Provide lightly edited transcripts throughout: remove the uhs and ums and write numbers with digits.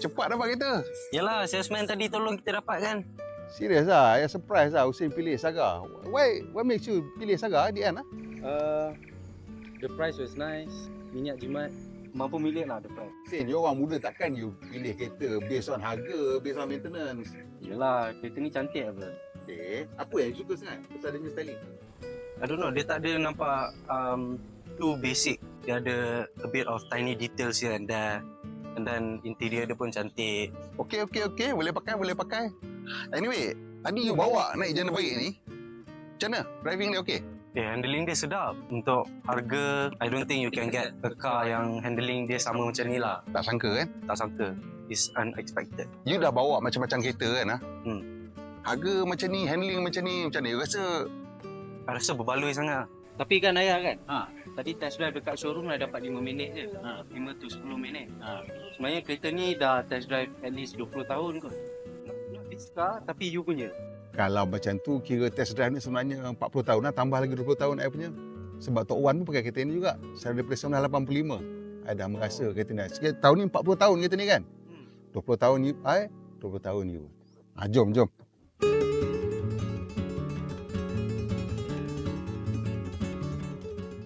cepat dapat kereta. Yalah, salesman tadi tolong kita dapat kan. Serius lah, I surprise lah Husin pilih Saga. Why makes you pilih Saga di end? The price was nice, minyak jimat, mampu milik lah the price. Husin, you orang muda takkan you pilih kereta based on harga, based on maintenance. Yelah, kereta ni cantik apa. Okay, apa yang you suka sangat pasal dia punya styling? I don't know, dia tak ada nampak too basic. Dia ada a bit of tiny details here and there. And then interior dia pun cantik. Okay, boleh pakai. Anyway, tadi you bawa naik jana baik ni. Macam mana? Driving dia okay? Handling dia sedap. Untuk harga, I don't think you can get a car yang handling dia sama macam ni lah. Tak sangka kan? Tak sangka. It's unexpected. You dah bawa macam-macam kereta kan? Harga macam ni, handling macam ni, macam mana you rasa? I rasa berbaloi sangat. Tapi kan ayah kan, tadi test drive dekat showroom dah dapat 5 minit je. 5 to 10 minit. Sebenarnya kereta ni dah test drive at least 20 tahun kot. Not this car, tapi you punya. Kalau macam tu, kira test drive ni sebenarnya 40 tahun lah, tambah lagi 20 tahun I punya. Sebab Tok Wan pun pakai kereta ni juga. Secara daripada 1985, I dah merasa kereta ni. Tahun ni 40 tahun kereta ni kan? 20 tahun you, 20 tahun you. Jom.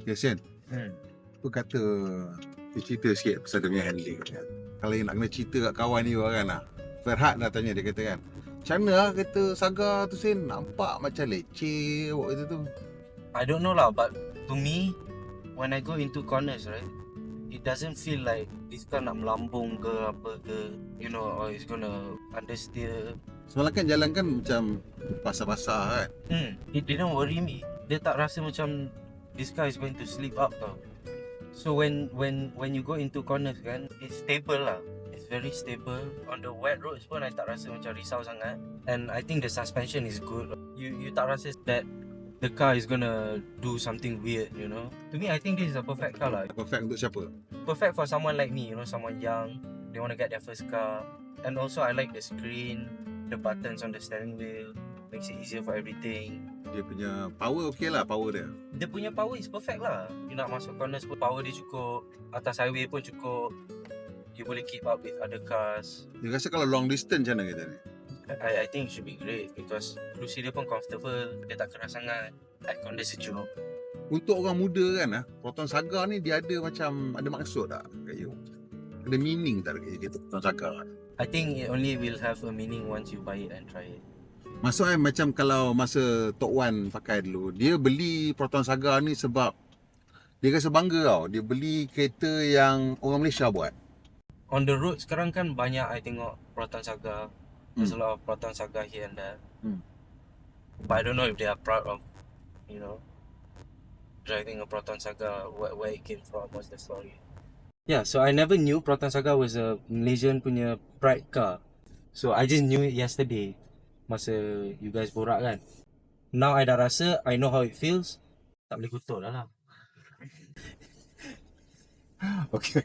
Yasin, apa kata dia cerita sikit pasal dia punya handling. Kalau you nak kena cerita kat kawan you kan lah. Ferhat dah tanya, dia kata kan, macam mana lah kereta Saga tu Sin? Nampak macam leceh buat kereta tu. I don't know lah, but to me, when I go into corners, right, it doesn't feel like this car nak melambung ke apa ke, you know, or it's gonna understeer. Semalam kan jalan kan macam basah-basah kan. It didn't worry me. Dia tak rasa macam this car is going to slip up tau. So when you go into corners kan, it's stable lah. It's very stable. On the wet roads pun I tak rasa macam risau sangat. And I think the suspension is good. You tak rasa that the car is gonna do something weird, you know. To me, I think this is a perfect car lah. Perfect untuk siapa? Perfect for someone like me, you know, someone young. They want to get their first car. And also I like the screen, the buttons on the steering wheel. Makes it easier for everything. Dia punya power okey lah, power dia. Dia punya power is perfect lah. You nak masuk corners pun power dia cukup. Atas highway pun cukup. You boleh keep up with other cars. Dia rasa kalau long distance macam mana kereta ni? I think it should be great because kerusi dia pun comfortable. Dia tak keras sangat. Aircon dia sejuk. Untuk orang muda kan, Proton Saga ni dia ada macam, ada maksud tak kat you? Ada meaning tak kereta Proton Saga? I think it only will have a meaning once you buy it and try it. Maksudnya macam kalau masa Tok Wan pakai dulu, dia beli Proton Saga ni sebab dia rasa bangga tau. Dia beli kereta yang orang Malaysia buat. On the road sekarang kan banyak I tengok Proton Saga. There's a lot of Proton Saga here and there. But I don't know if they are proud of, you know, driving a Proton Saga, where it came from, what's the story. Yeah, so I never knew Proton Saga was a Malaysian punya pride car. So I just knew it yesterday masa you guys borak kan. Now I dah rasa, I know how it feels. Tak boleh kutuk dah lah. Okay.